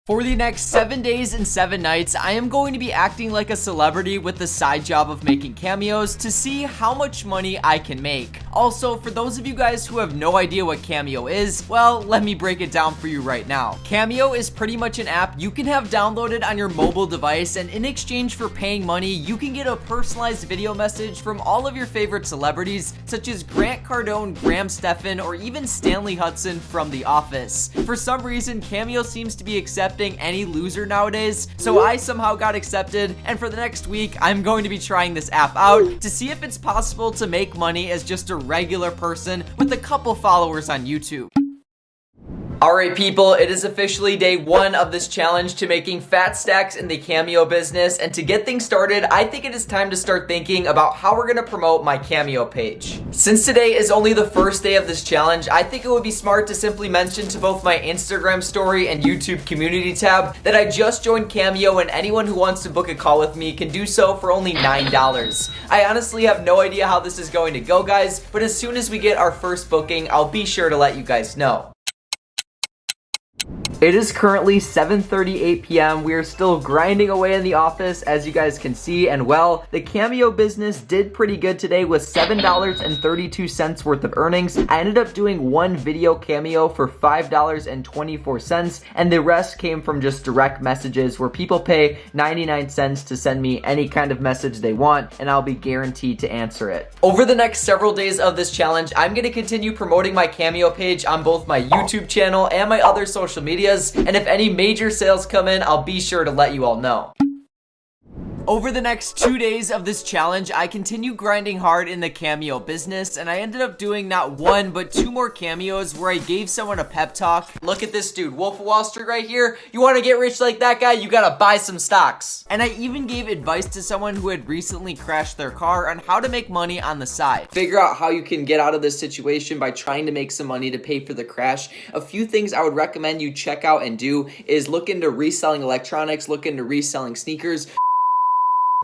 For the next 7 days and 7 nights, I am going to be acting like a celebrity with the side job of making cameos to see how much money I can make. Also, for those of you guys who have no idea what Cameo is, well, let me break it down for you right now. Cameo is pretty much an app you can have downloaded on your mobile device, and in exchange for paying money, you can get a personalized video message from all of your favorite celebrities, such as Grant Cardone, Stefan, or even Stanley Hudson from The Office. For some reason, Cameo seems to be accepting any loser nowadays, so I somehow got accepted, and for the next week I'm going to be trying this app out to see if it's possible to make money as just a regular person with a couple followers on YouTube. Alright people, it is officially day 1 of this challenge to making fat stacks in the Cameo business, and to get things started, I think it is time to start thinking about how we're going to promote my Cameo page. Since today is only the first day of this challenge, I think it would be smart to simply mention to both my Instagram story and YouTube community tab that I just joined Cameo, and anyone who wants to book a call with me can do so for only $9. I honestly have no idea how this is going to go, guys, but as soon as we get our first booking, I'll be sure to let you guys know. It is currently 7:38 p.m. We are still grinding away in the office, as you guys can see, and well, the Cameo business did pretty good today with $7.32 worth of earnings. I ended up doing one video Cameo for $5.24, and the rest came from just direct messages where people pay 99 cents to send me any kind of message they want, and I'll be guaranteed to answer it. Over the next several days of this challenge, I'm going to continue promoting my Cameo page on both my YouTube channel and my other social media. And if any major sales come in, I'll be sure to let you all know. Over the next 2 days of this challenge, I continue grinding hard in the Cameo business, and I ended up doing not one, but 2 more cameos where I gave someone a pep talk. Look at this dude, Wolf of Wall Street right here. You want to get rich like that guy? You gotta buy some stocks. And I even gave advice to someone who had recently crashed their car on how to make money on the side. Figure out how you can get out of this situation by trying to make some money to pay for the crash. A few things I would recommend you check out and do is look into reselling electronics, look into reselling sneakers.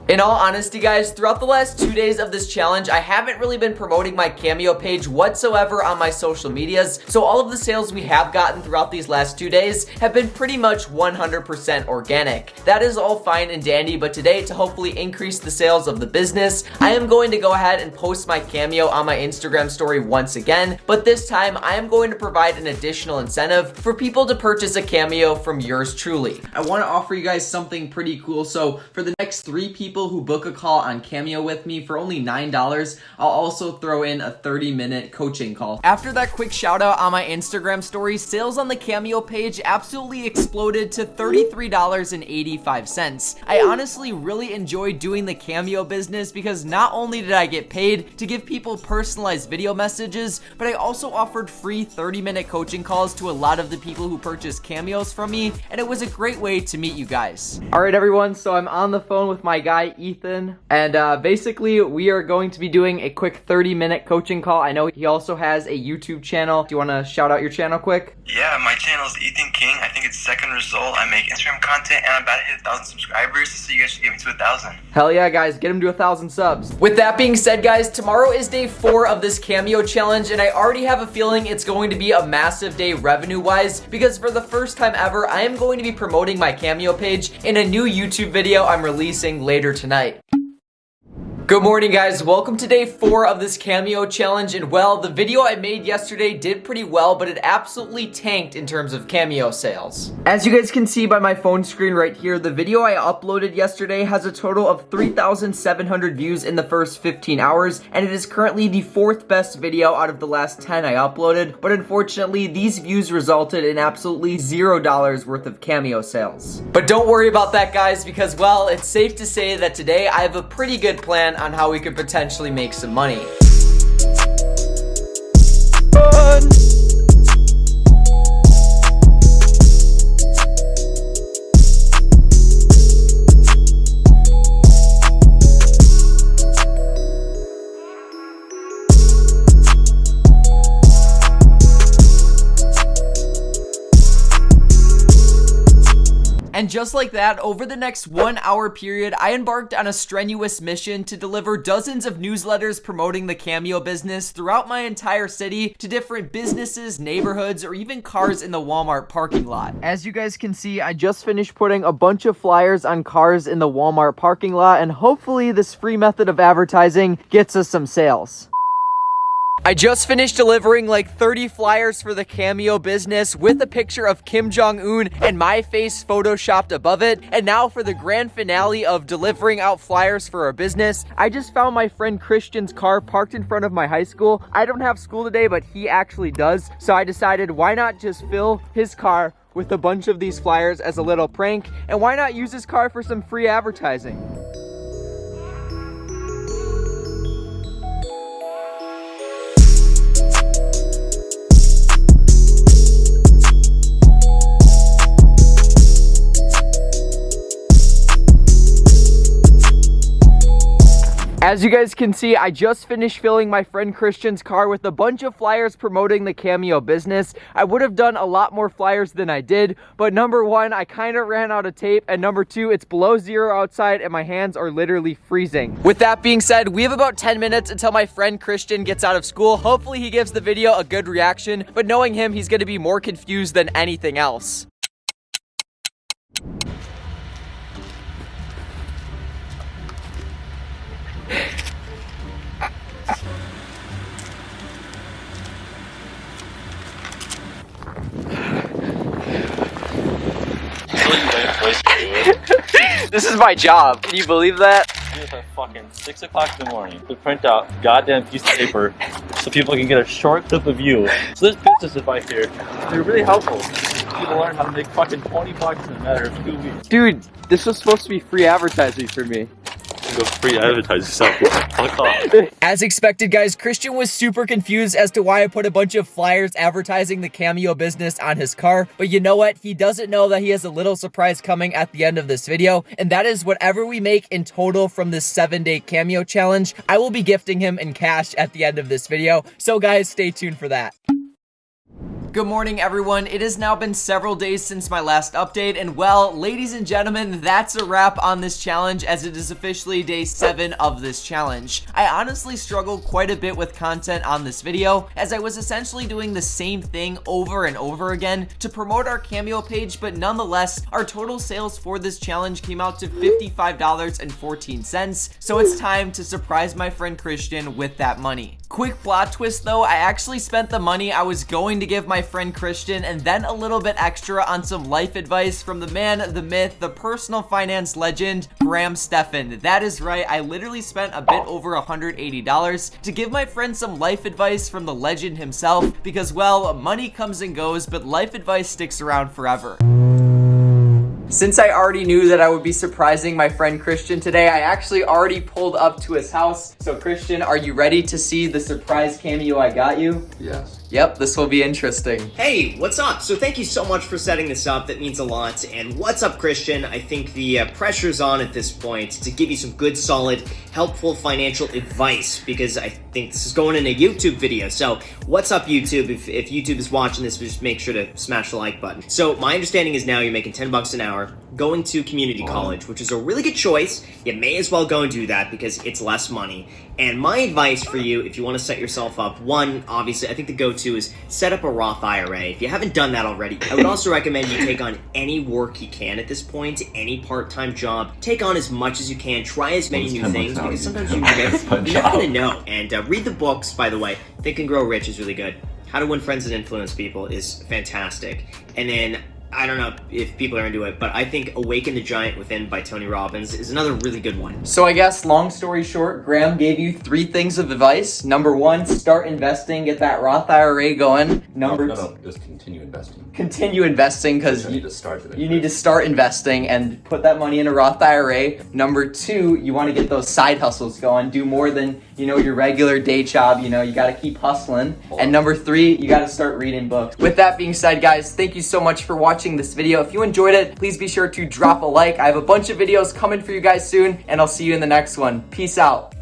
In all honesty, guys, throughout the last 2 days of this challenge, I haven't really been promoting my Cameo page whatsoever on my social medias, so all of the sales we have gotten throughout these last 2 days have been pretty much 100% organic. That is all fine and dandy, but today, to hopefully increase the sales of the business, I am going to go ahead and post my Cameo on my Instagram story once again, but this time, I am going to provide an additional incentive for people to purchase a Cameo from yours truly. I want to offer you guys something pretty cool, so for the next 3 people who book a call on Cameo with me for only $9, I'll also throw in a 30-minute coaching call. After that quick shout out on my Instagram story, sales on the Cameo page absolutely exploded to $33.85. I honestly really enjoy doing the Cameo business because not only did I get paid to give people personalized video messages, but I also offered free 30-minute coaching calls to a lot of the people who purchased Cameos from me, and it was a great way to meet you guys. Alright everyone, so I'm on the phone with my guy Ethan, and basically we are going to be doing a quick 30-minute coaching call. I know he also has a YouTube channel. Do you want to shout out your channel quick? Yeah, my channel is Ethan King. I think it's second result. I make Instagram content, and I'm about to hit 1,000 subscribers, so you guys should get me to 1,000. Hell yeah, guys, get him to 1,000 subs. With that being said, guys, tomorrow is day 4 of this Cameo challenge, and I already have a feeling it's going to be a massive day revenue-wise, because for the first time ever, I am going to be promoting my Cameo page in a new YouTube video I'm releasing later tonight. Good morning, guys. Welcome to day 4 of this Cameo challenge, and well, the video I made yesterday did pretty well, but it absolutely tanked in terms of Cameo sales. As you guys can see by my phone screen right here, the video I uploaded yesterday has a total of 3,700 views in the first 15 hours, and it is currently the 4th best video out of the last 10 I uploaded, but unfortunately, these views resulted in absolutely $0 worth of Cameo sales. But don't worry about that, guys, because well, it's safe to say that today I have a pretty good plan on how we could potentially make some money. And just like that, over the next 1 hour period, I embarked on a strenuous mission to deliver dozens of newsletters promoting the Cameo business throughout my entire city to different businesses, neighborhoods, or even cars in the Walmart parking lot. As you guys can see, I just finished putting a bunch of flyers on cars in the Walmart parking lot, and hopefully this free method of advertising gets us some sales. I just finished delivering like 30 flyers for the Cameo business with a picture of Kim Jong-un and my face photoshopped above it. And now for the grand finale of delivering out flyers for our business, I just found my friend Christian's car parked in front of my high school. I don't have school today, but he actually does. So I decided, why not just fill his car with a bunch of these flyers as a little prank? And why not use his car for some free advertising? As you guys can see, I just finished filling my friend Christian's car with a bunch of flyers promoting the Cameo business. I would have done a lot more flyers than I did, but number one, I kind of ran out of tape, and number two, it's below zero outside and my hands are literally freezing. With that being said, we have about 10 minutes until my friend Christian gets out of school. Hopefully he gives the video a good reaction, but knowing him, he's gonna be more confused than anything else. This is my job. Can you believe that? It's at fucking 6 o'clock in the morning to print out a goddamn piece of paper so people can get a short clip of you. So this business advice here, they're really helpful. People learn how to make fucking 20 bucks in a matter of 2 weeks. Dude, this was supposed to be free advertising for me. Go free advertise yourself. Fuck off. As expected, guys, Christian was super confused as to why I put a bunch of flyers advertising the Cameo business on his car. But you know what? He doesn't know that he has a little surprise coming at the end of this video. And that is whatever we make in total from this 7-day Cameo challenge, I will be gifting him in cash at the end of this video. So guys, stay tuned for that. Good morning, everyone. It has now been several days since my last update, and well, ladies and gentlemen, that's a wrap on this challenge, as it is officially day 7 of this challenge. I honestly struggled quite a bit with content on this video, as I was essentially doing the same thing over and over again to promote our Cameo page, but nonetheless, our total sales for this challenge came out to $55.14, so it's time to surprise my friend Christian with that money. Quick plot twist though, I actually spent the money I was going to give my friend Christian and then a little bit extra on some life advice from the man, the myth, the personal finance legend, Stefan. That is right, I literally spent a bit over $180 to give my friend some life advice from the legend himself because, well, money comes and goes, but life advice sticks around forever. Since I already knew that I would be surprising my friend Christian today, I actually already pulled up to his house. So Christian, are you ready to see the surprise Cameo I got you? Yes. Yep, this will be interesting. Hey, what's up? So thank you so much for setting this up. That means a lot. And what's up, Christian? I think the pressure's on at this point to give you some good, solid, helpful financial advice because I think this is going in a YouTube video. So what's up, YouTube? If YouTube is watching this, just make sure to smash the like button. So my understanding is now you're making 10 bucks an hour going to community college, which is a really good choice. You may as well go and do that because it's less money. And my advice for you, if you want to set yourself up, one, obviously, I think the go-to is set up a Roth IRA. If you haven't done that already, I would also recommend you take on any work you can at this point, any part-time job. Take on as much as you can. Try as many new things because sometimes you're never going to know. And read the books, by the way. Think and Grow Rich is really good. How to Win Friends and Influence People is fantastic. And then I don't know if people are into it, but I think Awaken the Giant Within by Tony Robbins is another really good one. So I guess, long story short, Graham gave you 3 things of advice. Number 1, start investing, get that Roth IRA going. Number No, just continue investing. Continue investing because You need to start it. you need to start investing and put that money in a Roth IRA. Number 2, you want to get those side hustles going. Do more than, your regular day job. You got to keep hustling. And number 3, you got to start reading books. With that being said, guys, thank you so much for watching this video. If you enjoyed it, please be sure to drop a like. I have a bunch of videos coming for you guys soon, and I'll see you in the next one. Peace out.